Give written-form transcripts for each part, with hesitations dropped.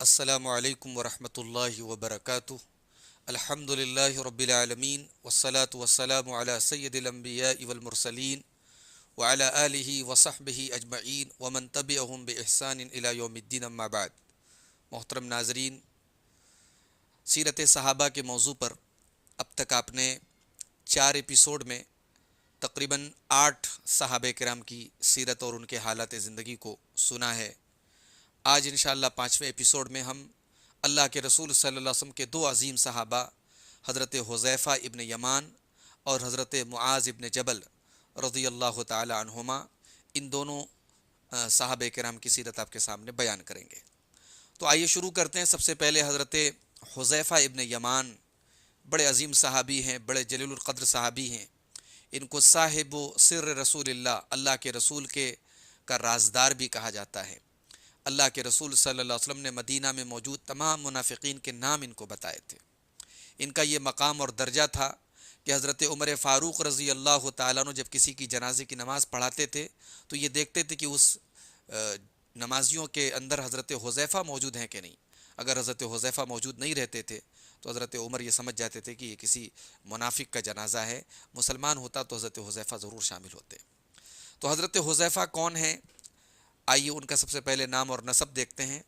السلام علیکم ورحمۃ اللہ وبرکاتہ۔ الحمد للہ رب العالمین والصلاة والسلام علی سید الانبیاء والمرسلین وعلی آلہ وصحبہ اجمعین ومن تبعہم بإحسان الی یوم الدین، اما بعد۔ محترم ناظرین، سیرت صحابہ کے موضوع پر اب تک آپ نے 4 ایپیسوڈ میں تقریباً 8 صحابہ کرام کی سیرت اور ان کے حالات زندگی کو سنا ہے۔ آج انشاءاللہ 5ویں ایپیسوڈ میں ہم اللہ کے رسول صلی اللہ علیہ وسلم کے 2 عظیم صحابہ حضرت حذیفہ ابن یمان اور حضرت معاذ ابن جبل رضی اللہ تعالی عنہما، ان دونوں صحابہ کرام کی سیرت آپ کے سامنے بیان کریں گے۔ تو آئیے شروع کرتے ہیں۔ سب سے پہلے حضرت حذیفہ ابن یمان بڑے عظیم صحابی ہیں، بڑے جلیل القدر صحابی ہیں۔ ان کو صاحب و سر رسول اللہ، اللہ کے رسول کے کا رازدار بھی کہا جاتا ہے۔ اللہ کے رسول صلی اللہ علیہ وسلم نے مدینہ میں موجود تمام منافقین کے نام ان کو بتائے تھے۔ ان کا یہ مقام اور درجہ تھا کہ حضرت عمر فاروق رضی اللہ تعالیٰ عنہ جب کسی کی جنازے کی نماز پڑھاتے تھے تو یہ دیکھتے تھے کہ اس نمازیوں کے اندر حضرت حذیفہ موجود ہیں کہ نہیں۔ اگر حضرت حذیفہ موجود نہیں رہتے تھے تو حضرت عمر یہ سمجھ جاتے تھے کہ یہ کسی منافق کا جنازہ ہے، مسلمان ہوتا تو حضرت حذیفہ ضرور شامل ہوتے۔ تو حضرت حذیفہ کون ہیں؟ آئیے ان کا سب سے پہلے نام اور نسب دیکھتے ہیں۔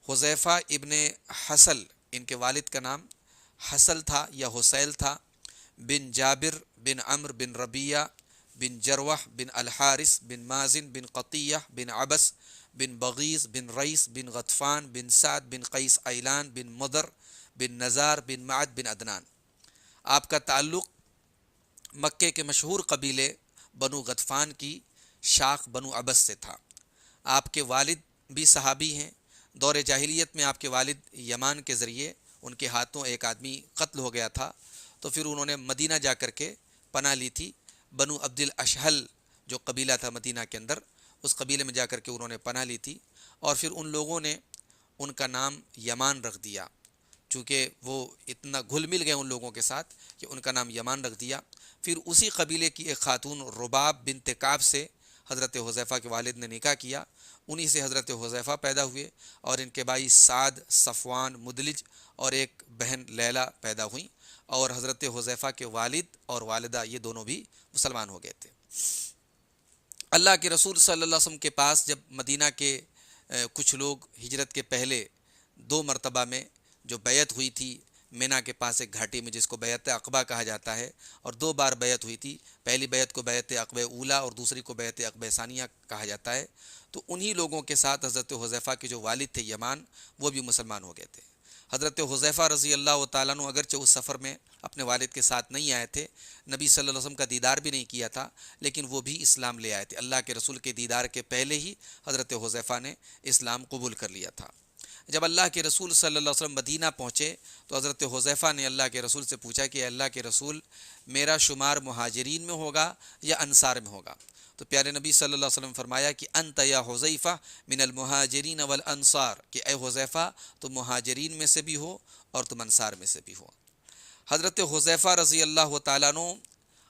حذیفہ ابن حسل، ان کے والد کا نام حسل تھا یا حسیل تھا، بن جابر بن عمر بن ربیہ بن جروح بن الحارث بن مازن بن قطیہ بن عبس بن بغیز بن ریس بن غطفان بن سعد بن قیس عیلان بن مدر بن نزار بن معد بن عدنان۔ آپ کا تعلق مکے کے مشہور قبیلے بنو غطفان کی شاخ بنو عبس سے تھا۔ آپ کے والد بھی صحابی ہیں۔ دور جاہلیت میں آپ کے والد یمان کے ذریعے ان کے ہاتھوں ایک آدمی قتل ہو گیا تھا، تو پھر انہوں نے مدینہ جا کر کے پناہ لی تھی۔ بنو عبد الاشہل جو قبیلہ تھا مدینہ کے اندر، اس قبیلے میں جا کر کے انہوں نے پناہ لی تھی، اور پھر ان لوگوں نے ان کا نام یمان رکھ دیا، چونکہ وہ اتنا گھل مل گئے ان لوگوں کے ساتھ کہ ان کا نام یمان رکھ دیا۔ پھر اسی قبیلے کی ایک خاتون رباب بنت کعب سے حضرت حذیفہ کے والد نے نکاح کیا، انہی سے حضرت حذیفہ پیدا ہوئے، اور ان کے بھائی سعد، صفوان، مدلج اور ایک بہن لیلہ پیدا ہوئیں، اور حضرت حذیفہ کے والد اور والدہ یہ دونوں بھی مسلمان ہو گئے تھے۔ اللہ کے رسول صلی اللہ علیہ وسلم کے پاس جب مدینہ کے کچھ لوگ ہجرت کے پہلے 2 مرتبہ میں جو بیعت ہوئی تھی مینا کے پاس ایک گھاٹی میں، جس کو بیعت عقبہ کہا جاتا ہے، اور 2 بار بیعت ہوئی تھی، پہلی بیعت کو بیعت عقبہ اولا اور دوسری کو بیعت عقبہ ثانیہ کہا جاتا ہے، تو انہی لوگوں کے ساتھ حضرت حذیفہ کے جو والد تھے یمان، وہ بھی مسلمان ہو گئے تھے۔ حضرت حذیفہ رضی اللہ تعالیٰ عنہ اگرچہ اس سفر میں اپنے والد کے ساتھ نہیں آئے تھے، نبی صلی اللہ علیہ وسلم کا دیدار بھی نہیں کیا تھا، لیکن وہ بھی اسلام لے آئے تھے۔ اللہ کے رسول کے دیدار کے پہلے ہی حضرت حذیفہ نے اسلام قبول کر لیا تھا۔ جب اللہ کے رسول صلی اللہ علیہ وسلم مدینہ پہنچے تو حضرت حذیفہ نے اللہ کے رسول سے پوچھا کہ اللہ کے رسول، میرا شمار مہاجرین میں ہوگا یا انصار میں ہوگا؟ تو پیارے نبی صلی اللہ علیہ وسلم فرمایا کہ انت یا حذیفہ من المہاجرین والانصار، کہ اے حذیفہ تم مہاجرین میں سے بھی ہو اور تم انصار میں سے بھی ہو۔ حضرت حذیفہ رضی اللہ تعالیٰ عنہ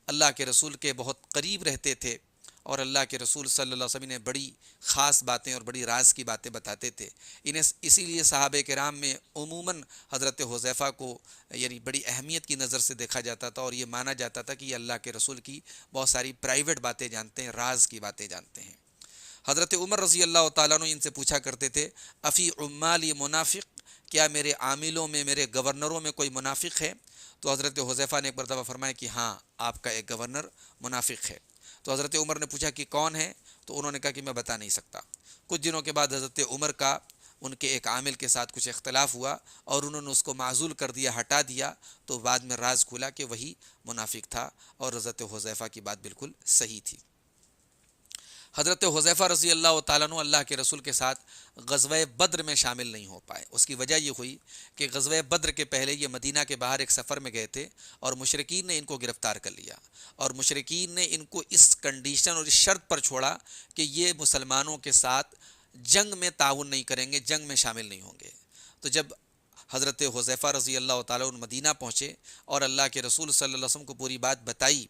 اللہ کے رسول کے بہت قریب رہتے تھے، اور اللہ کے رسول صلی اللہ علیہ وسلم نے بڑی خاص باتیں اور بڑی راز کی باتیں بتاتے تھے انہیں، اسی لیے صحابہ کرام میں عموماً حضرت حذیفہ کو یعنی بڑی اہمیت کی نظر سے دیکھا جاتا تھا، اور یہ مانا جاتا تھا کہ یہ اللہ کے رسول کی بہت ساری پرائیویٹ باتیں جانتے ہیں، راز کی باتیں جانتے ہیں۔ حضرت عمر رضی اللہ تعالیٰ عنہ ان سے پوچھا کرتے تھے، افی عمالی منافق، کیا میرے عاملوں میں، میرے گورنروں میں کوئی منافق ہے؟ تو حضرت حذیفہ نے ایک مرتبہ فرمایا کہ ہاں، آپ کا ایک گورنر منافق ہے۔ تو حضرت عمر نے پوچھا کہ کون ہے؟ تو انہوں نے کہا کہ میں بتا نہیں سکتا۔ کچھ دنوں کے بعد حضرت عمر کا ان کے ایک عامل کے ساتھ کچھ اختلاف ہوا، اور انہوں نے اس کو معزول کر دیا، ہٹا دیا، تو بعد میں راز کھلا کہ وہی منافق تھا، اور حضرت حذیفہ کی بات بالکل صحیح تھی۔ حضرت حذیفہ رضی اللہ تعالیٰ عنہ اللہ کے رسول کے ساتھ غزوہ بدر میں شامل نہیں ہو پائے۔ اس کی وجہ یہ ہوئی کہ غزوہ بدر کے پہلے یہ مدینہ کے باہر ایک سفر میں گئے تھے، اور مشرکین نے ان کو گرفتار کر لیا، اور مشرکین نے ان کو اس کنڈیشن اور اس شرط پر چھوڑا کہ یہ مسلمانوں کے ساتھ جنگ میں تعاون نہیں کریں گے، جنگ میں شامل نہیں ہوں گے۔ تو جب حضرت حذیفہ رضی اللہ تعالیٰ عنہ مدینہ پہنچے اور اللہ کے رسول صلی اللہ علیہ وسلم کو پوری بات بتائی،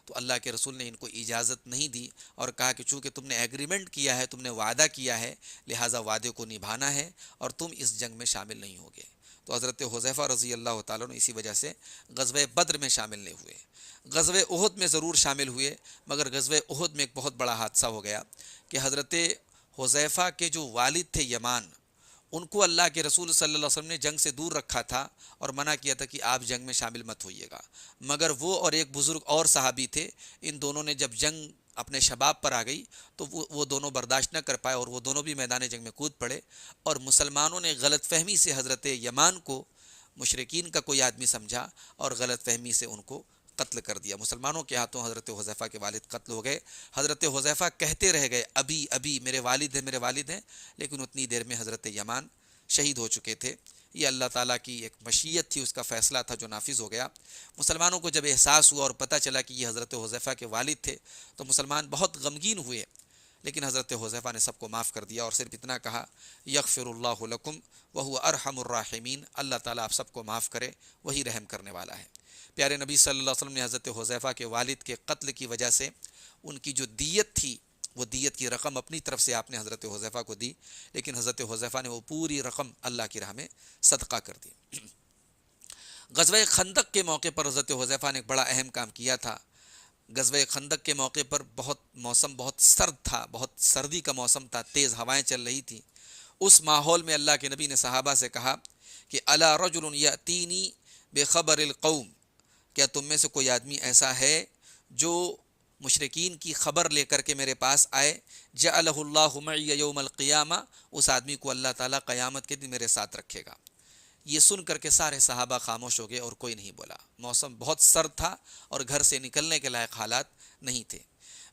تو اللہ کے رسول نے ان کو اجازت نہیں دی اور کہا کہ چونکہ تم نے ایگریمنٹ کیا ہے، تم نے وعدہ کیا ہے، لہٰذا وعدے کو نبھانا ہے اور تم اس جنگ میں شامل نہیں ہوگے۔ تو حضرت حذیفہ رضی اللہ تعالیٰ نے اسی وجہ سے غزوہ بدر میں شامل نہیں ہوئے۔ غزوہ احد میں ضرور شامل ہوئے، مگر غزوہ احد میں ایک بہت بڑا حادثہ ہو گیا کہ حضرت حذیفہ کے جو والد تھے یمان، ان کو اللہ کے رسول صلی اللہ علیہ وسلم نے جنگ سے دور رکھا تھا اور منع کیا تھا کہ آپ جنگ میں شامل مت ہوئیے گا، مگر وہ اور ایک بزرگ اور صحابی تھے، ان دونوں نے جب جنگ اپنے شباب پر آ گئی تو وہ دونوں برداشت نہ کر پائے اور وہ دونوں بھی میدان جنگ میں کود پڑے، اور مسلمانوں نے غلط فہمی سے حضرت یمان کو مشرکین کا کوئی آدمی سمجھا اور غلط فہمی سے ان کو قتل کر دیا۔ مسلمانوں کے ہاتھوں حضرت حذیفہ کے والد قتل ہو گئے۔ حضرت حذیفہ کہتے رہ گئے ابھی ابھی میرے والد ہیں، میرے والد ہیں، لیکن اتنی دیر میں حضرت یمان شہید ہو چکے تھے۔ یہ اللہ تعالیٰ کی ایک مشیت تھی، اس کا فیصلہ تھا جو نافذ ہو گیا۔ مسلمانوں کو جب احساس ہوا اور پتہ چلا کہ یہ حضرت حذیفہ کے والد تھے تو مسلمان بہت غمگین ہوئے، لیکن حضرت حذیفہ نے سب کو معاف کر دیا اور صرف اتنا کہا یغفر اللہ لکم وہو ارحم الراحمین، اللہ تعالیٰ آپ سب کو معاف کرے، وہی رحم کرنے والا ہے۔ پیارے نبی صلی اللہ علیہ وسلم نے حضرت حذیفہ کے والد کے قتل کی وجہ سے ان کی جو دیت تھی، وہ دیت کی رقم اپنی طرف سے آپ نے حضرت حذیفہ کو دی، لیکن حضرت حذیفہ نے وہ پوری رقم اللہ کی راہ میں صدقہ کر دی۔ غزوہ خندق کے موقع پر حضرت حذیفہ نے ایک بڑا اہم کام کیا تھا۔ غزوہ خندق کے موقع پر موسم بہت سرد تھا، بہت سردی کا موسم تھا، تیز ہوائیں چل رہی تھیں۔ اس ماحول میں اللہ کے نبی نے صحابہ سے کہا کہ الا رجل یاتینی بخبر القوم، کیا تم میں سے کوئی آدمی ایسا ہے جو مشرکین کی خبر لے کر کے میرے پاس آئے، جعلہ اللہ معی یوم القیامہ، اس آدمی کو اللہ تعالیٰ قیامت کے دن میرے ساتھ رکھے گا۔ یہ سن کر کے سارے صحابہ خاموش ہو گئے اور کوئی نہیں بولا۔ موسم بہت سرد تھا اور گھر سے نکلنے کے لائق حالات نہیں تھے۔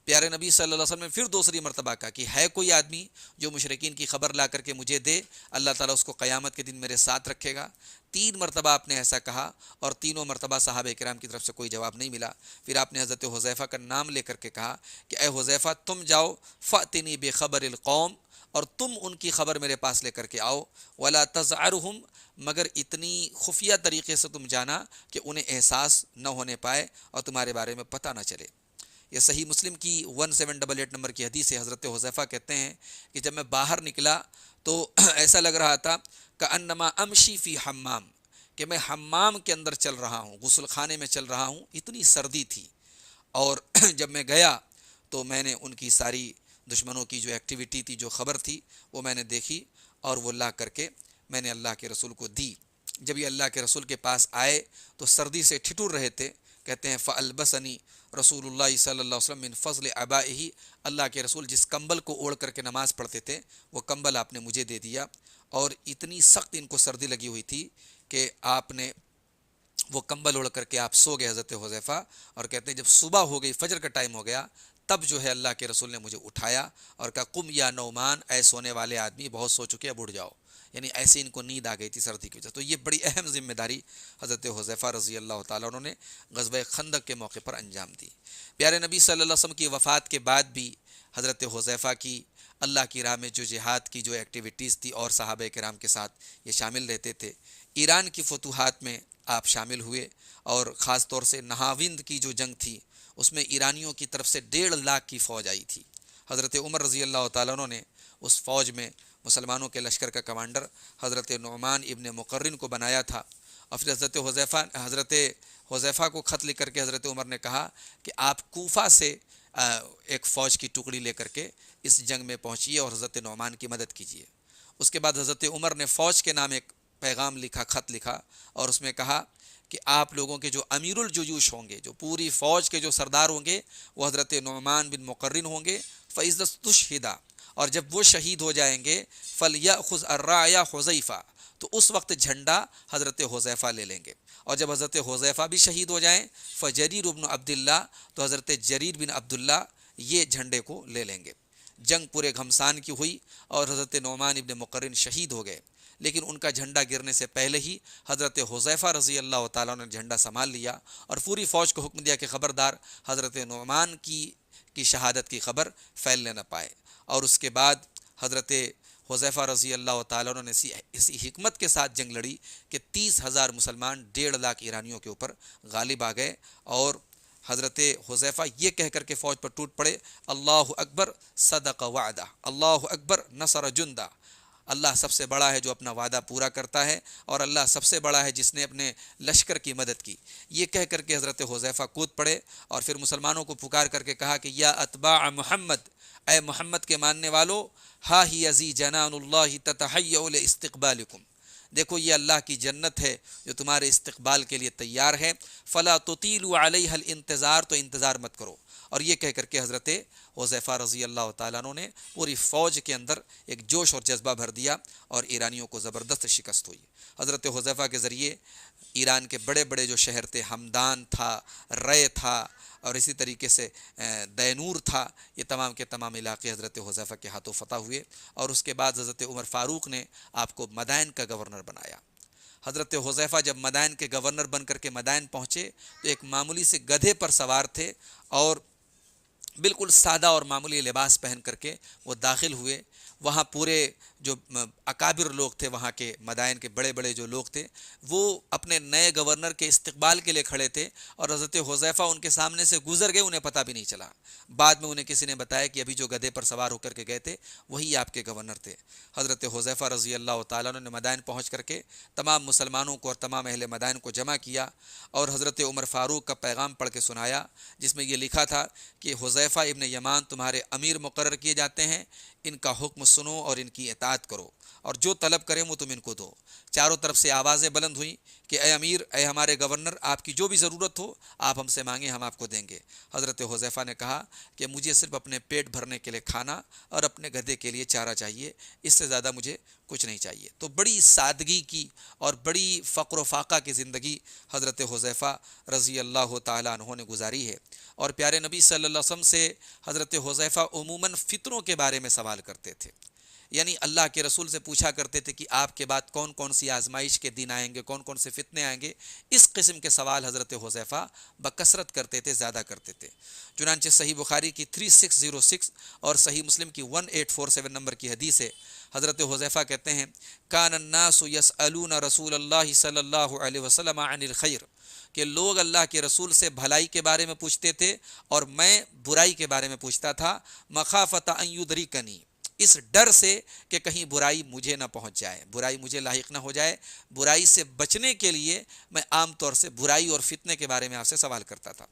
پیارے نبی صلی اللہ علیہ وسلم نے پھر دوسری مرتبہ کہا کہ ہے کوئی آدمی جو مشرکین کی خبر لا کر کے مجھے دے، اللہ تعالیٰ اس کو قیامت کے دن میرے ساتھ رکھے گا۔ 3 مرتبہ آپ نے ایسا کہا اور تینوں مرتبہ صحابہ کرام کی طرف سے کوئی جواب نہیں ملا۔ پھر آپ نے حضرت حذیفہ کا نام لے کر کے کہا کہ اے حذیفہ تم جاؤ، فأتنی بخبر القوم، اور تم ان کی خبر میرے پاس لے کر کے آؤ، ولا تزعرہم، مگر اتنی خفیہ طریقے سے تم جانا کہ انہیں احساس نہ ہونے پائے اور تمہارے بارے میں پتہ نہ چلے۔ یہ صحیح مسلم کی 1788 نمبر کی حدیث ہے۔ حضرت حذیفہ کہتے ہیں کہ جب میں باہر نکلا تو ایسا لگ رہا تھا کأنما امشی فی حمام، کہ میں حمام کے اندر چل رہا ہوں، غسل خانے میں چل رہا ہوں، اتنی سردی تھی۔ اور جب میں گیا تو میں نے ان کی ساری دشمنوں کی جو ایکٹیویٹی تھی، جو خبر تھی، وہ میں نے دیکھی اور وہ لا کر کے میں نے اللہ کے رسول کو دی۔ جب یہ اللہ کے رسول کے پاس آئے تو سردی سے ٹھٹر رہے تھے۔ کہتے ہیں فَأَلْبَسَنِي رسول اللہ صلی اللہ علیہ وسلم من فضل عبائہ، اللہ کے رسول جس کمبل کو اوڑھ کر کے نماز پڑھتے تھے وہ کمبل آپ نے مجھے دے دیا، اور اتنی سخت ان کو سردی لگی ہوئی تھی کہ آپ نے وہ کمبل اوڑھ کر کے آپ سو گئے حضرت حذیفہ۔ اور کہتے ہیں جب صبح ہو گئی، فجر کا ٹائم ہو گیا، تب جو ہے اللہ کے رسول نے مجھے اٹھایا اور کہا قم یا نعمان، اے سونے والے آدمی، بہت سو چکے، اب اٹھ جاؤ۔ یعنی ایسے ان کو نیند آ گئی تھی سردی کی وجہ سے۔ تو یہ بڑی اہم ذمہ داری حضرت حذیفہ رضی اللہ تعالیٰ انہوں نے غزوہ خندق کے موقع پر انجام دی۔ پیارے نبی صلی اللہ علیہ وسلم کی وفات کے بعد بھی حضرت حذیفہ کی اللہ کی راہ میں جو جہاد کی جو ایکٹیویٹیز تھی اور صحابہ کرام کے ساتھ یہ شامل رہتے تھے۔ ایران کی فتوحات میں آپ شامل ہوئے، اور خاص طور سے نہاوند کی جو جنگ تھی اس میں ایرانیوں کی طرف سے 1.5 لاکھ کی فوج آئی تھی۔ حضرت عمر رضی اللہ تعالیٰ عنہ نے اس فوج میں مسلمانوں کے لشکر کا کمانڈر حضرت نعمان ابن مقرن کو بنایا تھا، اور پھر حضرت حذیفہ کو خط لکھ کر کے حضرت عمر نے کہا کہ آپ کوفہ سے ایک فوج کی ٹکڑی لے کر کے اس جنگ میں پہنچیے اور حضرت نعمان کی مدد کیجیے۔ اس کے بعد حضرت عمر نے فوج کے نام ایک پیغام لکھا، خط لکھا، اور اس میں کہا کہ آپ لوگوں کے جو امیر الجیوش ہوں گے، جو پوری فوج کے جو سردار ہوں گے، وہ حضرت نعمان بن مقرن ہوں گے، فَإِذَا اسْتُشْهِدَ، اور جب وہ شہید ہو جائیں گے، فَلْيَأْخُذْ الرَّايَ حُذَيْفَةَ، تو اس وقت جھنڈا حضرت حذیفہ لے لیں گے، اور جب حضرت حذیفہ بھی شہید ہو جائیں، فَجَرِيرُ بْنُ عَبْدِ اللَّهِ، تو حضرت جریر بن عبداللہ یہ جھنڈے کو لے لیں گے۔ جنگ پورے گھمسان کی ہوئی اور حضرت نعمان ابن مقرن شہید ہو گئے، لیکن ان کا جھنڈا گرنے سے پہلے ہی حضرت حذیفہ رضی اللہ تعالیٰ نے جھنڈا سنبھال لیا اور پوری فوج کو حکم دیا کہ خبردار حضرت نعمان کی شہادت کی خبر پھیلنے نہ پائے۔ اور اس کے بعد حضرت حذیفہ رضی اللہ تعالیٰ نے اسی حکمت کے ساتھ جنگ لڑی کہ 30,000 مسلمان 1.5 لاکھ ایرانیوں کے اوپر غالب آ گئے، اور حضرت حذیفہ یہ کہہ کر کے فوج پر ٹوٹ پڑے، اللہ اکبر صدق وعدہ، اللہ اکبر نصر جندہ، اللہ سب سے بڑا ہے جو اپنا وعدہ پورا کرتا ہے، اور اللہ سب سے بڑا ہے جس نے اپنے لشکر کی مدد کی۔ یہ کہہ کر کے حضرت حذیفہ کود پڑے اور پھر مسلمانوں کو پکار کر کے کہا کہ یا اتباع محمد، اے محمد کے ماننے والو، ہا ہی ازی جنان اللہ تتحیع لاستقبالکم، دیکھو یہ اللہ کی جنت ہے جو تمہارے استقبال کے لیے تیار ہے، فلا تطیلوا علیہ الانتظار، تو انتظار مت کرو۔ اور یہ کہہ کر کے حضرت حذیفہ رضی اللہ تعالیٰ عنہ نے پوری فوج کے اندر ایک جوش اور جذبہ بھر دیا اور ایرانیوں کو زبردست شکست ہوئی۔ حضرت حذیفہ کے ذریعے ایران کے بڑے بڑے جو شہر تھے، ہمدان تھا، رے تھا، اور اسی طریقے سے دینور تھا، یہ تمام کے تمام علاقے حضرت حذیفہ کے ہاتھوں فتح ہوئے، اور اس کے بعد حضرت عمر فاروق نے آپ کو مدائن کا گورنر بنایا۔ حضرت حذیفہ جب مدائن کے گورنر بن کر کے مدائن پہنچے تو ایک معمولی سے گدھے پر سوار تھے اور بالکل سادہ اور معمولی لباس پہن کر کے وہ داخل ہوئے۔ وہاں پورے جو اکابر لوگ تھے، وہاں کے مدائن کے بڑے بڑے جو لوگ تھے، وہ اپنے نئے گورنر کے استقبال کے لیے کھڑے تھے، اور حضرت حذیفہ ان کے سامنے سے گزر گئے، انہیں پتہ بھی نہیں چلا۔ بعد میں انہیں کسی نے بتایا کہ ابھی جو گدھے پر سوار ہو کر کے گئے تھے وہی آپ کے گورنر تھے۔ حضرت حذیفہ رضی اللہ تعالیٰ عنہ نے مدائن پہنچ کر کے تمام مسلمانوں کو اور تمام اہل مدائن کو جمع کیا اور حضرت عمر فاروق کا پیغام پڑھ کے سنایا، جس میں یہ لکھا تھا کہ حذیفہ ابن یمان تمہارے امیر مقرر کیے جاتے ہیں، ان کا حکم سنو اور ان کی اطاعت کرو، اور جو طلب کریں وہ تم ان کو دو۔ چاروں طرف سے آوازیں بلند ہوئیں کہ اے امیر، اے ہمارے گورنر، آپ کی جو بھی ضرورت ہو آپ ہم سے مانگیں، ہم آپ کو دیں گے۔ حضرت حذیفہ نے کہا کہ مجھے صرف اپنے پیٹ بھرنے کے لیے کھانا اور اپنے گدھے کے لیے چارہ چاہیے، اس سے زیادہ مجھے کچھ نہیں چاہیے۔ تو بڑی سادگی کی اور بڑی فقر و فاقہ کی زندگی حضرت حذیفہ رضی اللہ تعالیٰ عنہ نے گزاری ہے۔ اور پیارے نبی صلی اللہ علیہ وسلم سے حضرت حذیفہ عموماً فتنوں کے بارے میں سوال کرتے تھے، یعنی اللہ کے رسول سے پوچھا کرتے تھے کہ آپ کے بعد کون کون سی آزمائش کے دن آئیں گے، کون کون سے فتنے آئیں گے۔ اس قسم کے سوال حضرت حذیفہ بکثرت کرتے تھے، زیادہ کرتے تھے۔ چنانچہ صحیح بخاری کی 3606 اور صحیح مسلم کی 1847 نمبر کی حدیث ہے، حضرت حذیفہ کہتے ہیں کان الناس یسألون رسول اللہ صلی اللہ علیہ وسلم عن الخیر، کہ لوگ اللہ کے رسول سے بھلائی کے بارے میں پوچھتے تھے اور میں برائی کے بارے میں پوچھتا تھا، مخافۃ ان یدرکنی، اس ڈر سے کہ کہیں برائی مجھے نہ پہنچ جائے، برائی مجھے لاحق نہ ہو جائے۔ برائی سے بچنے کے لیے میں عام طور سے برائی اور فتنے کے بارے میں آپ سے سوال کرتا تھا۔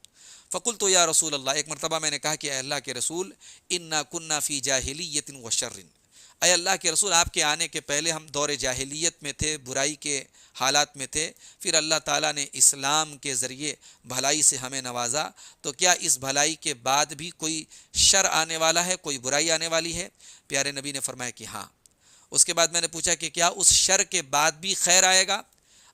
فقلت یا رسول اللہ، ایک مرتبہ میں نے کہا کہ اے اللہ کے رسول، انا کنا فی جاہلیت و شر، اے اللہ کے رسول آپ کے آنے کے پہلے ہم دور جاہلیت میں تھے، برائی کے حالات میں تھے، پھر اللہ تعالیٰ نے اسلام کے ذریعے بھلائی سے ہمیں نوازا، تو کیا اس بھلائی کے بعد بھی کوئی شر آنے والا ہے، کوئی برائی آنے والی ہے؟ پیارے نبی نے فرمایا کہ ہاں۔ اس کے بعد میں نے پوچھا کہ کیا اس شر کے بعد بھی خیر آئے گا؟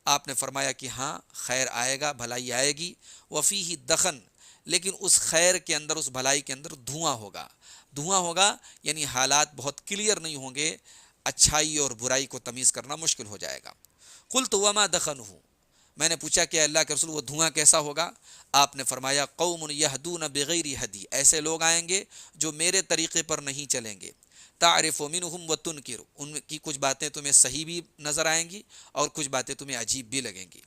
آپ نے فرمایا کہ ہاں، خیر آئے گا، بھلائی آئے گی، وفیہ دخن، لیکن اس خیر کے اندر، اس بھلائی کے اندر دھواں ہوگا۔ دھواں ہوگا یعنی حالات بہت کلیئر نہیں ہوں گے، اچھائی اور برائی کو تمیز کرنا مشکل ہو جائے گا۔ قلت وما دخنہ، میں نے پوچھا کہ اللہ کے رسول وہ دھواں کیسا ہوگا؟ آپ نے فرمایا قوم یہدون بغیر ہدی، ایسے لوگ آئیں گے جو میرے طریقے پر نہیں چلیں گے، تعرف منہم وتنکر، ان کی کچھ باتیں تمہیں صحیح بھی نظر آئیں گی اور کچھ باتیں تمہیں عجیب بھی لگیں گی۔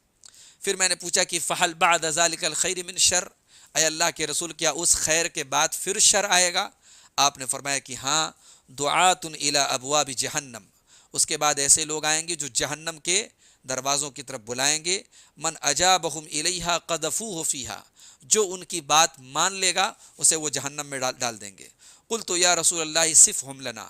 پھر میں نے پوچھا کہ فحل بعد ذلک الخیر من شر، اے اللہ کے رسول کیا اس خیر کے بعد پھر شر آئے گا؟ آپ نے فرمایا کہ ہاں، دعات الی ابواب جہنم، اس کے بعد ایسے لوگ آئیں گے جو جہنم کے دروازوں کی طرف بلائیں گے، من اجابہم الیہا قذفوہ فیہا، جو ان کی بات مان لے گا اسے وہ جہنم میں ڈال دیں گے۔ قلت یا رسول اللہ صفہم لنا،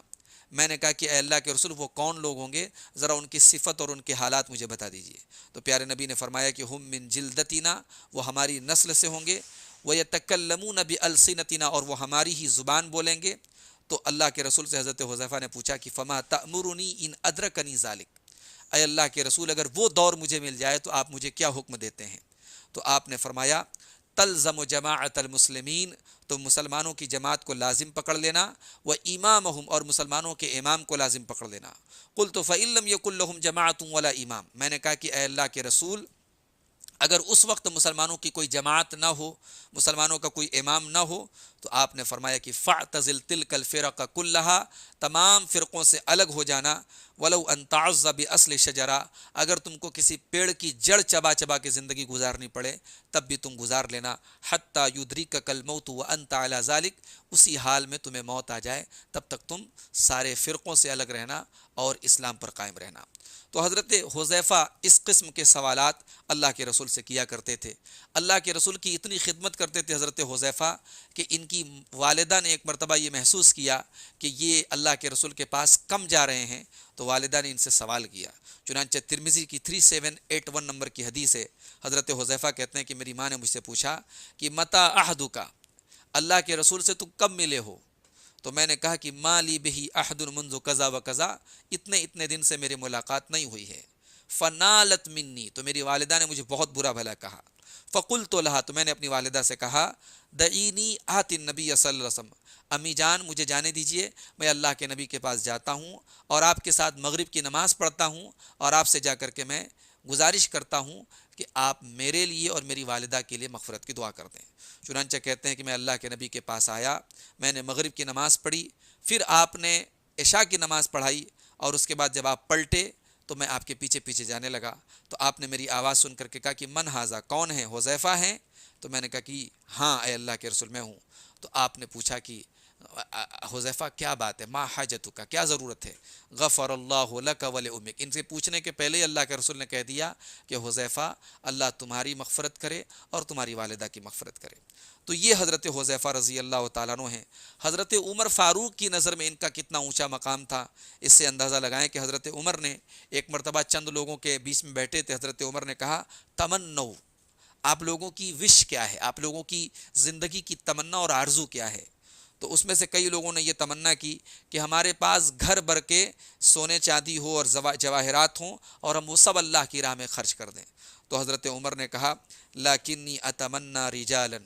میں نے کہا کہ اے اللہ کے رسول وہ کون لوگ ہوں گے، ذرا ان کی صفت اور ان کے حالات مجھے بتا دیجئے۔ تو پیارے نبی نے فرمایا کہ ہم من جلدتنا، وہ ہماری نسل سے ہوں گے، وَيَتَكَلَّمُونَ بِأَلْسِنَتِنَا، اور وہ ہماری ہی زبان بولیں گے۔ تو اللہ کے رسول سے حضرت حذیفہ نے پوچھا کہ فما تأمرنی ان ادرکنی ذالک، اے اللہ کے رسول اگر وہ دور مجھے مل جائے تو آپ مجھے کیا حکم دیتے ہیں؟ تو آپ نے فرمایا تلزم جماعت المسلمین، تو مسلمانوں کی جماعت کو لازم پکڑ لینا، و امامہم، اور مسلمانوں کے امام کو لازم پکڑ لینا۔ قلت فإن لم يكن لهم جماعت ولا امام، میں نے کہا کہ اے اللہ کے رسول اگر اس وقت مسلمانوں کی کوئی جماعت نہ ہو، مسلمانوں کا کوئی امام نہ ہو، تو آپ نے فرمایا کہ فاعتزل تلک الفرق کلھا، تمام فرقوں سے الگ ہو جانا، ولو ان تعض باصل شجرہ، اگر تم کو کسی پیڑ کی جڑ چبا چبا کے زندگی گزارنی پڑے تب بھی تم گزار لینا، حتی یدرکک الموت وانت علی ذلک، اسی حال میں تمہیں موت آ جائے تب تک تم سارے فرقوں سے الگ رہنا اور اسلام پر قائم رہنا۔ تو حضرت حذیفہ اس قسم کے سوالات اللہ کے رسول سے کیا کرتے تھے۔ اللہ کے رسول کی اتنی خدمت کرتے تھے حضرت حذیفہ کہ ان کی والدہ نے ایک مرتبہ یہ محسوس کیا کہ یہ اللہ کے رسول کے پاس کم جا رہے ہیں، تو والدہ نے ان سے سوال کیا۔ چنانچہ ترمذی کی 3781 نمبر کی حدیث ہے، حضرت حذیفہ کہتے ہیں کہ میری ماں نے مجھ سے پوچھا کہ متی عہدک، اللہ کے رسول سے تم کب ملے ہو؟ تو میں نے کہا کہ ما لی بہی احد منذ کذا و کذا، اتنے دن سے میری ملاقات نہیں ہوئی ہے۔ فنالت منی، تو میری والدہ نے مجھے بہت برا بھلا کہا۔ فقلت لها، تو میں نے اپنی والدہ سے کہا دعینی آت النبی صلی اللہ علیہ وسلم، امی جان مجھے جانے دیجئے، میں اللہ کے نبی کے پاس جاتا ہوں اور آپ کے ساتھ مغرب کی نماز پڑھتا ہوں، اور آپ سے جا کر کے میں گزارش کرتا ہوں کہ آپ میرے لیے اور میری والدہ کے لیے مغفرت کی دعا کر دیں۔ چنانچہ کہتے ہیں کہ میں اللہ کے نبی کے پاس آیا، میں نے مغرب کی نماز پڑھی، پھر آپ نے عشاء کی نماز پڑھائی، اور اس کے بعد جب آپ پلٹے تو میں آپ کے پیچھے پیچھے جانے لگا، تو آپ نے میری آواز سن کر کے کہا کہ من ھذا، کون ہے؟ حذیفہ ہیں؟ تو میں نے کہا کہ ہاں اے اللہ کے رسول میں ہوں۔ تو آپ نے پوچھا کہ حذیفہ کیا بات ہے، ما حاجتک، کیا ضرورت ہے؟ غفر اللہ لک ولامک، ان سے پوچھنے کے پہلے ہی اللہ کے رسول نے کہہ دیا کہ حذیفہ اللہ تمہاری مغفرت کرے اور تمہاری والدہ کی مغفرت کرے۔ تو یہ حضرت حذیفہ رضی اللہ تعالیٰ عنہ ہیں۔ حضرت عمر فاروق کی نظر میں ان کا کتنا اونچا مقام تھا، اس سے اندازہ لگائیں کہ حضرت عمر نے ایک مرتبہ چند لوگوں کے بیچ میں بیٹھے تھے، حضرت عمر نے کہا تمنو، آپ لوگوں کی وش کیا ہے، آپ لوگوں کی زندگی کی تمنا اور آرزو کیا ہے؟ تو اس میں سے کئی لوگوں نے یہ تمنا کی کہ ہمارے پاس گھر بھر کے سونے چاندی ہو اور جواہرات ہوں اور ہم وہ سب اللہ کی راہ میں خرچ کر دیں۔ تو حضرت عمر نے کہا لیکنی اتمنا رجالا،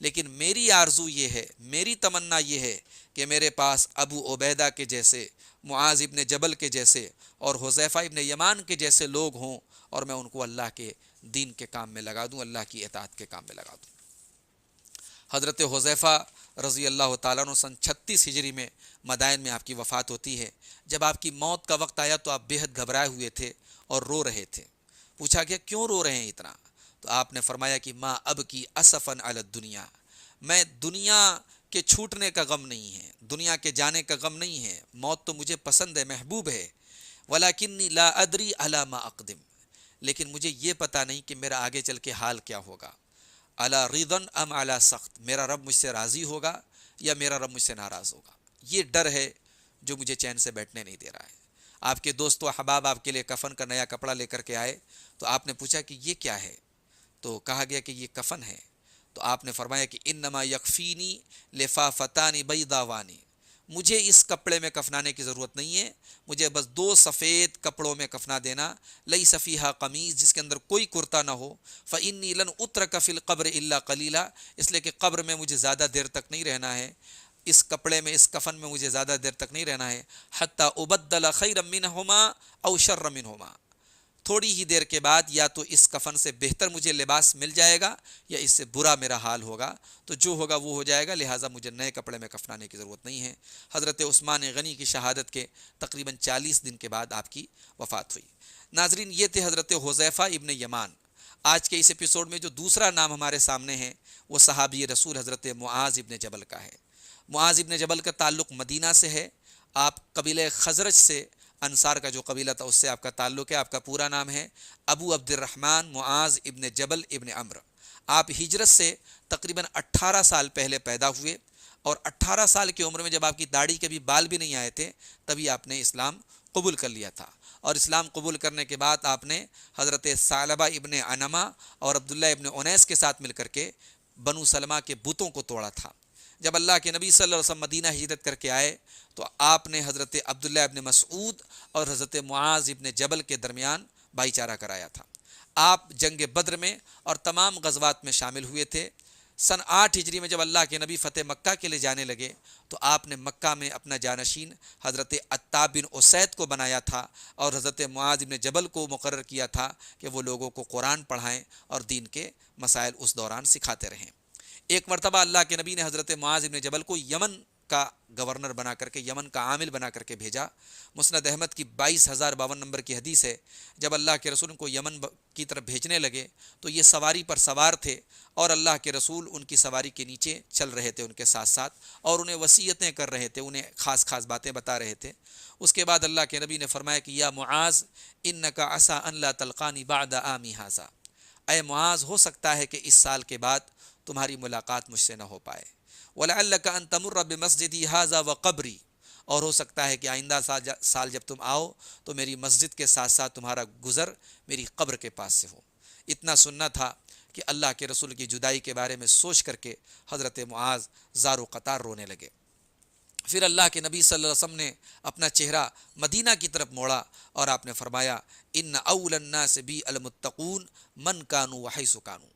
لیکن میری آرزو یہ ہے، میری تمنا یہ ہے کہ میرے پاس ابو عبیدہ کے جیسے، معاذ ابن جبل کے جیسے اور حذیفہ ابن یمان کے جیسے لوگ ہوں، اور میں ان کو اللہ کے دین کے کام میں لگا دوں، اللہ کی اطاعت کے کام میں لگا دوں۔ حضرت حذیفہ رضی اللہ تعالیٰ عنہ سن 36 ہجری میں مدائن میں آپ کی وفات ہوتی ہے۔ جب آپ کی موت کا وقت آیا تو آپ بے حد گھبرائے ہوئے تھے اور رو رہے تھے۔ پوچھا گیا کیوں رو رہے ہیں اتنا؟ تو آپ نے فرمایا کہ ما ابکی اسفا علی الدنیا، میں دنیا کے چھوٹنے کا غم نہیں ہے، دنیا کے جانے کا غم نہیں ہے، موت تو مجھے پسند ہے، محبوب ہے، ولیکنی لا ادری علی ما اقدم، لیکن مجھے یہ پتہ نہیں کہ میرا آگے چل کے حال کیا ہوگا، علی رضن ام علی سخط، میرا رب مجھ سے راضی ہوگا یا میرا رب مجھ سے ناراض ہوگا، یہ ڈر ہے جو مجھے چین سے بیٹھنے نہیں دے رہا ہے۔ آپ کے دوست و احباب آپ کے لیے کفن کا نیا کپڑا لے کر کے آئے، تو آپ نے پوچھا کہ یہ کیا ہے؟ تو کہا گیا کہ یہ کفن ہے۔ تو آپ نے فرمایا کہ انما یکفینی لفافتان بیضاوان، مجھے اس کپڑے میں کفنانے کی ضرورت نہیں ہے، مجھے بس 2 سفید کپڑوں میں کفنا دینا، لیس فیہا قمیص، جس کے اندر کوئی کرتا نہ ہو، فانی لن اترک فی القبر الا قلیلا، اس لیے کہ قبر میں مجھے زیادہ دیر تک نہیں رہنا ہے، اس کپڑے میں، اس کفن میں مجھے زیادہ دیر تک نہیں رہنا ہے، حتی ابدل خیرا منہما او شر منہما، تھوڑی ہی دیر کے بعد یا تو اس کفن سے بہتر مجھے لباس مل جائے گا یا اس سے برا میرا حال ہوگا، تو جو ہوگا وہ ہو جائے گا، لہٰذا مجھے نئے کپڑے میں کفنانے کی ضرورت نہیں ہے۔ حضرت عثمان غنی کی شہادت کے تقریباً 40 دن کے بعد آپ کی وفات ہوئی۔ ناظرین، یہ تھے حضرت حذیفہ ابن یمان۔ آج کے اس ایپیسوڈ میں جو دوسرا نام ہمارے سامنے ہے وہ صحابی رسول حضرت معاذ ابن جبل کا ہے۔ معاذ ابن جبل کا تعلق مدینہ سے ہے، آپ قبیلہ خزرج سے، انصار کا جو قبیلہ تھا اس سے آپ کا تعلق ہے۔ آپ کا پورا نام ہے ابو عبد الرحمن معاذ ابن جبل ابن عمرو۔ آپ ہجرت سے تقریباً 18 سال پہلے پیدا ہوئے، اور 18 سال کی عمر میں جب آپ کی داڑھی کے بھی بال بھی نہیں آئے تھے تبھی آپ نے اسلام قبول کر لیا تھا، اور اسلام قبول کرنے کے بعد آپ نے حضرت ثعلبہ ابن انما اور عبداللہ ابن انیس کے ساتھ مل کر کے بنو سلمہ کے بتوں کو توڑا تھا۔ جب اللہ کے نبی صلی اللہ علیہ وسلم مدینہ ہجرت کر کے آئے تو آپ نے حضرت عبداللہ ابن مسعود اور حضرت معاذ ابن جبل کے درمیان بھائی چارہ کرایا تھا۔ آپ جنگ بدر میں اور تمام غزوات میں شامل ہوئے تھے۔ سن 8 ہجری میں جب اللہ کے نبی فتح مکہ کے لیے جانے لگے تو آپ نے مکہ میں اپنا جانشین حضرت عتاب بن اسید کو بنایا تھا، اور حضرت معاذ ابن جبل کو مقرر کیا تھا کہ وہ لوگوں کو قرآن پڑھائیں اور دین کے مسائل اس دوران سکھاتے رہیں۔ ایک مرتبہ اللہ کے نبی نے حضرت معاذ ابن جبل کو یمن کا گورنر بنا کر کے، یمن کا عامل بنا کر کے بھیجا۔ مسند احمد کی 22,052 نمبر کی حدیث ہے، جب اللہ کے رسول کو یمن کی طرف بھیجنے لگے تو یہ سواری پر سوار تھے، اور اللہ کے رسول ان کی سواری کے نیچے چل رہے تھے ان کے ساتھ ساتھ، اور انہیں وصیتیں کر رہے تھے، انہیں خاص خاص باتیں بتا رہے تھے۔ اس کے بعد اللہ کے نبی نے فرمایا کہ یا معاذ انک عسى ان لا تلقانی بعد عامی ھذا، اے معاذ ہو سکتا ہے کہ اس سال کے بعد تمہاری ملاقات مجھ سے نہ ہو پائے، وَلَعَلَّكَ أَن تَمُرَّ بِمَسْجِدِي هَذَا وَقَبْرِي، اور ہو سکتا ہے کہ آئندہ سال جب تم آؤ تو میری مسجد کے ساتھ ساتھ تمہارا گزر میری قبر کے پاس سے ہو۔ اتنا سننا تھا کہ اللہ کے رسول کی جدائی کے بارے میں سوچ کر کے حضرت معاذ زار و قطار رونے لگے۔ پھر اللہ کے نبی صلی اللہ علیہ وسلم نے اپنا چہرہ مدینہ کی طرف موڑا اور آپ نے فرمایا ان اول الناس بی المتقون من کانوا وحیث کانوا،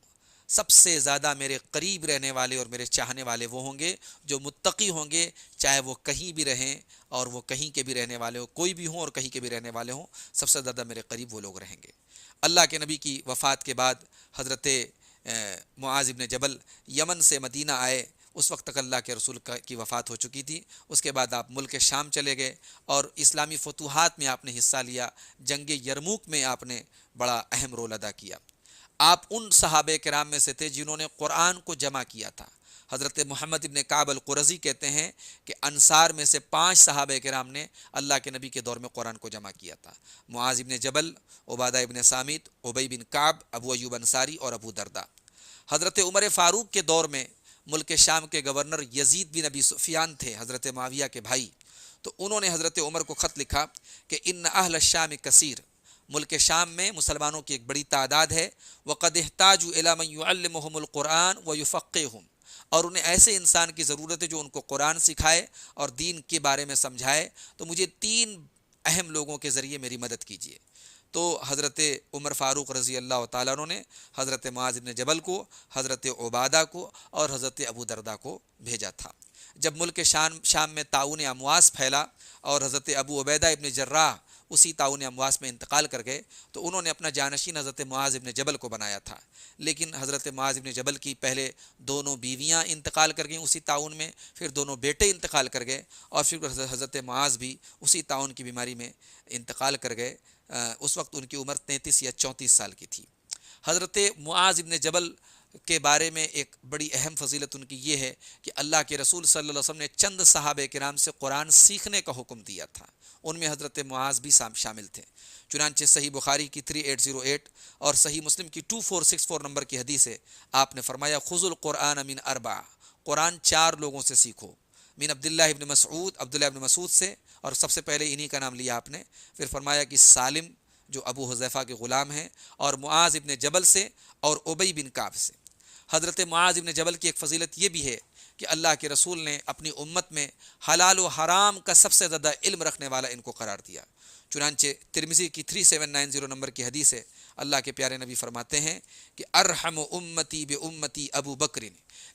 سب سے زیادہ میرے قریب رہنے والے اور میرے چاہنے والے وہ ہوں گے جو متقی ہوں گے، چاہے وہ کہیں بھی رہیں اور وہ کہیں کے بھی رہنے والے ہوں، کوئی بھی ہوں اور کہیں کے بھی رہنے والے ہوں، سب سے زیادہ میرے قریب وہ لوگ رہیں گے۔ اللہ کے نبی کی وفات کے بعد حضرت معاذ ابن جبل یمن سے مدینہ آئے۔ اس وقت تک اللہ کے رسول کی وفات ہو چکی تھی۔ اس کے بعد آپ ملک شام چلے گئے اور اسلامی فتوحات میں آپ نے حصہ لیا۔ جنگ یرموک میں آپ نے بڑا اہم رول ادا کیا۔ آپ ان صحابہ کرام میں سے تھے جنہوں نے قرآن کو جمع کیا تھا۔ حضرت محمد ابن کعب القرظی کہتے ہیں کہ انصار میں سے 5 صحابہ کرام نے اللہ کے نبی کے دور میں قرآن کو جمع کیا تھا: معاذ ابن جبل، عبادہ ابن صامت، ابی بن کعب، ابو ایوب انصاری اور ابو درداء۔ حضرت عمر فاروق کے دور میں ملک شام کے گورنر یزید بن ابی سفیان تھے، حضرت معاویہ کے بھائی۔ تو انہوں نے حضرت عمر کو خط لکھا کہ ان اہل الشام کثیر، ملک شام میں مسلمانوں کی ایک بڑی تعداد ہے، وقد احتاجوا الی من یعلمهم القرآن ویفقہهم، اور انہیں ایسے انسان کی ضرورت ہے جو ان کو قرآن سکھائے اور دین کے بارے میں سمجھائے، تو مجھے 3 اہم لوگوں کے ذریعے میری مدد کیجیے۔ تو حضرت عمر فاروق رضی اللہ تعالیٰ عنہ نے حضرت معاذ بن جبل کو، حضرت عبادہ کو اور حضرت ابو درداء کو بھیجا تھا۔ جب ملک شام میں طاعون امواس پھیلا اور حضرت ابو عبیدہ ابن جراح اسی طاعون امواس میں انتقال کر گئے، تو انہوں نے اپنا جانشین حضرت معاذ ابن جبل کو بنایا تھا۔ لیکن حضرت معاذ ابن جبل کی پہلے 2 بیویاں انتقال کر گئیں اسی طاعون میں، پھر 2 بیٹے انتقال کر گئے، اور پھر حضرت معاذ بھی اسی طاعون کی بیماری میں انتقال کر گئے۔ اس وقت ان کی عمر 33 یا 34 سال کی تھی۔ حضرت معاذ ابن جبل کے بارے میں ایک بڑی اہم فضیلت ان کی یہ ہے کہ اللہ کے رسول صلی اللہ علیہ وسلم نے چند صحابہ کرام سے قرآن سیکھنے کا حکم دیا تھا، ان میں حضرت معاذ بھی شامل تھے۔ چنانچہ صحیح بخاری کی 3808 اور صحیح مسلم کی 2464 نمبر کی حدیث ہے، آپ نے فرمایا خذوا القرآن من 4، قرآن 4 لوگوں سے سیکھو۔ من عبداللہ ابن مسعود، عبداللہ ابن مسعود سے، اور سب سے پہلے انہی کا نام لیا آپ نے، پھر فرمایا کہ سالم جو ابو حذیفہ کے غلام ہیں، اور معاذ ابن جبل سے، اور ابی بن کعب سے۔ حضرت معاذ ابن جبل کی ایک فضیلت یہ بھی ہے کہ اللہ کے رسول نے اپنی امت میں حلال و حرام کا سب سے زیادہ علم رکھنے والا ان کو قرار دیا۔ چنانچہ ترمذی کی 3790 نمبر کی حدیث ہے، اللہ کے پیارے نبی فرماتے ہیں کہ ارحم امتی بامتی ابو بکر،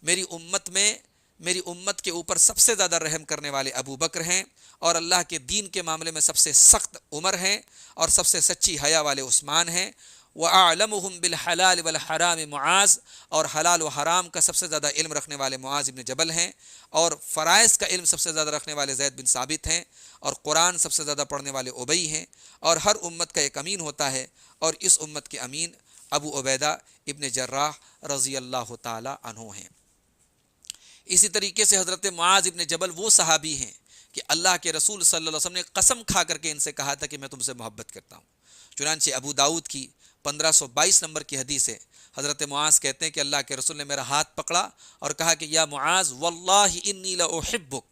میری امت کے اوپر سب سے زیادہ رحم کرنے والے ابو بکر ہیں، اور اللہ کے دین کے معاملے میں سب سے سخت عمر ہیں، اور سب سے سچی حیا والے عثمان ہیں۔ وَأَعْلَمُهُمْ بِالْحَلَالِ وَالْحَرَامِ معاذ، اور حلال و حرام کا سب سے زیادہ علم رکھنے والے معاذ ابن جبل ہیں، اور فرائض کا علم سب سے زیادہ رکھنے والے زید بن ثابت ہیں، اور قرآن سب سے زیادہ پڑھنے والے ابی ہیں، اور ہر امت کا ایک امین ہوتا ہے، اور اس امت کے امین ابو عبیدہ ابن جراح رضی اللہ تعالی عنہ ہیں۔ اسی طریقے سے حضرت معاذ ابن جبل وہ صحابی ہیں کہ اللہ کے رسول صلی اللہ علیہ وسلم نے قسم کھا کر کے ان سے کہا تھا کہ میں تم سے محبت کرتا ہوں۔ چنانچہ ابو داؤد کی 1522 نمبر کی حدیث ہے، حضرت معاذ کہتے ہیں کہ اللہ کے رسول نے میرا ہاتھ پکڑا اور کہا کہ یا معاذ واللہ انی لاحبک،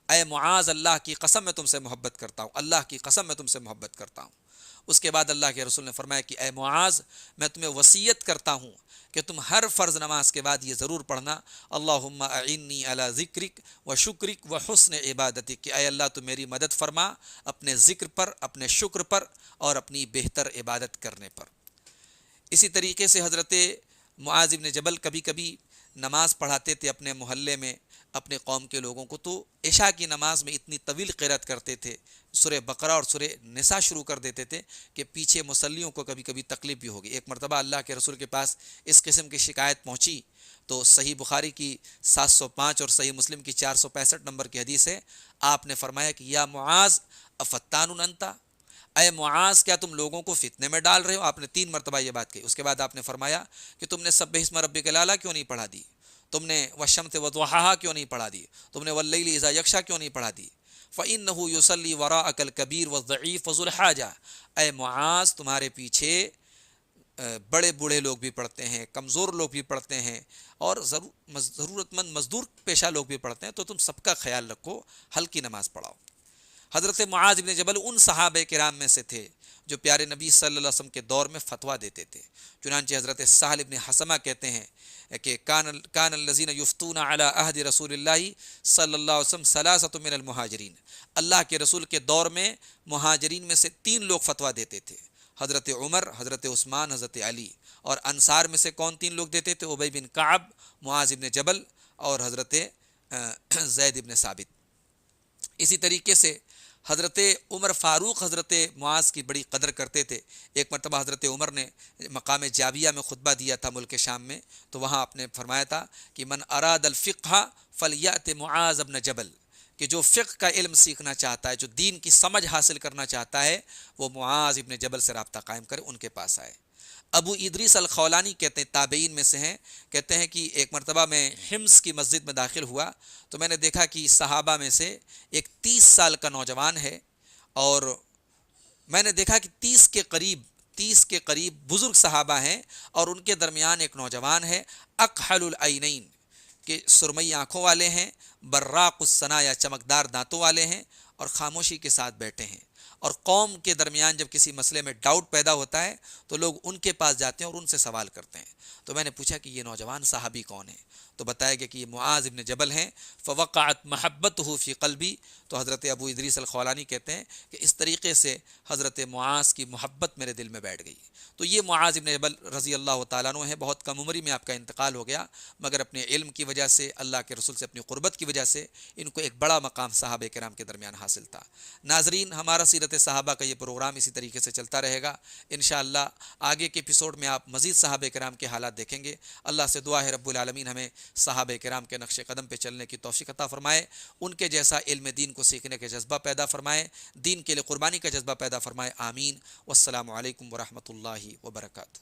اے معاذ اللہ کی قسم میں تم سے محبت کرتا ہوں، اللہ کی قسم میں تم سے محبت کرتا ہوں۔ اس کے بعد اللہ کے رسول نے فرمایا کہ اے معاذ میں تمہیں وصیت کرتا ہوں کہ تم ہر فرض نماز کے بعد یہ ضرور پڑھنا اللہم اعنی علی ذکرک و شکرک و حسن عبادتک، کہ اے اللہ تو میری مدد فرما اپنے ذکر پر، اپنے شکر پر، اور اپنی بہتر عبادت کرنے پر۔ اسی طریقے سے حضرت معاذ بن جبل کبھی کبھی نماز پڑھاتے تھے اپنے محلے میں، اپنے قوم کے لوگوں کو، تو عشاء کی نماز میں اتنی طویل قرات کرتے تھے، سورہ بقرہ اور سورہ نساء شروع کر دیتے تھے کہ پیچھے مصلیوں کو کبھی کبھی تکلیف بھی ہوگی۔ ایک مرتبہ اللہ کے رسول کے پاس اس قسم کی شکایت پہنچی تو صحیح بخاری کی 705 اور صحیح مسلم کی 465 نمبر کی حدیث ہے، آپ نے فرمایا کہ یا معاذ افتان انتا، اے معاذ کیا تم لوگوں کو فتنے میں ڈال رہے ہو؟ آپ نے 3 مرتبہ یہ بات کہی۔ اس کے بعد آپ نے فرمایا کہ تم نے سبح اسم ربک الاعلی کیوں نہیں پڑھا دی؟ تم نے والشمس وضحاها کیوں نہیں پڑھا دی؟ تم نے واللیل اذا یغشی کیوں نہیں پڑھا دی؟ فإنه يصلي وراءك الكبير والضعيف وذو الحاجة، اے معاذ تمہارے پیچھے بڑے بوڑھے لوگ بھی پڑھتے ہیں، کمزور لوگ بھی پڑھتے ہیں، اور ضرورت مند مزدور پیشہ لوگ بھی پڑھتے ہیں، تو تم سب کا خیال رکھو، ہلکی نماز پڑھاؤ۔ حضرت معاذ بن جبل ان صحابہ کرام میں سے تھے جو پیارے نبی صلی اللہ علیہ وسلم کے دور میں فتویٰ دیتے تھے۔ چنانچہ حضرت سہل بن حسمہ کہتے ہیں کہ کان الذین یفتون علی عہد رسول اللہ صلی اللہ علیہ وسلم ثلاثۃ من المہاجرین، اللہ کے رسول کے دور میں مہاجرین میں سے 3 لوگ فتویٰ دیتے تھے، حضرت عمر، حضرت عثمان، حضرت علی۔ اور انصار میں سے کون 3 لوگ دیتے تھے؟ ابی بن کعب، معاذ بن جبل اور حضرت زید بن ثابت۔ اسی طریقے سے حضرت عمر فاروق حضرت معاذ کی بڑی قدر کرتے تھے۔ ایک مرتبہ حضرت عمر نے مقام جاویہ میں خطبہ دیا تھا ملک شام میں، تو وہاں آپ نے فرمایا تھا کہ من اراد الفقہ فلیأت معاذ بن جبل، کہ جو فقہ کا علم سیکھنا چاہتا ہے، جو دین کی سمجھ حاصل کرنا چاہتا ہے، وہ معاذ ابن جبل سے رابطہ قائم کرے، ان کے پاس آئے۔ ابو ادریس الخولانی کہتے ہیں، تابعین میں سے ہیں، کہتے ہیں کہ ایک مرتبہ میں حمص کی مسجد میں داخل ہوا تو میں نے دیکھا کہ صحابہ میں سے ایک 30 سال کا نوجوان ہے، اور میں نے دیکھا کہ 30 کے قریب بزرگ صحابہ ہیں، اور ان کے درمیان ایک نوجوان ہے، اکحل العینین، کہ سرمئی آنکھوں والے ہیں، براق الثنا یا چمکدار دانتوں والے ہیں، اور خاموشی کے ساتھ بیٹھے ہیں۔ اور قوم کے درمیان جب کسی مسئلے میں ڈاؤٹ پیدا ہوتا ہے تو لوگ ان کے پاس جاتے ہیں اور ان سے سوال کرتے ہیں۔ تو میں نے پوچھا کہ یہ نوجوان صحابی کون ہے؟ تو بتایا گیا کہ یہ معاذ ابن جبل ہیں۔ فوقعت محبتہ فی قلبی، تو حضرت ابو ادریس الخولانی کہتے ہیں کہ اس طریقے سے حضرت معاذ کی محبت میرے دل میں بیٹھ گئی۔ تو یہ معاذ ابن جبل رضی اللہ تعالیٰ عنہ ہے، بہت کم عمری میں آپ کا انتقال ہو گیا، مگر اپنے علم کی وجہ سے، اللہ کے رسول سے اپنی قربت کی وجہ سے ان کو ایک بڑا مقام صحابہ کرام کے درمیان حاصل تھا۔ ناظرین، ہمارا سیرت صحابہ کا یہ پروگرام اسی طریقے سے چلتا رہے گا انشاءاللہ۔ آگے کے ایپیسوڈ میں آپ مزید صحابہ کرام کے حالات دیکھیں گے۔ اللہ سے دعا ہے رب العالمین ہمیں صحابہ کرام کے نقش قدم پہ چلنے کی توفیق عطا فرمائے، ان کے جیسا علم دین کو سیکھنے کا جذبہ پیدا فرمائے، دین کے لیے قربانی کا جذبہ پیدا فرمائے، آمین۔ والسلام علیکم ورحمۃ اللہ وبرکاتہ۔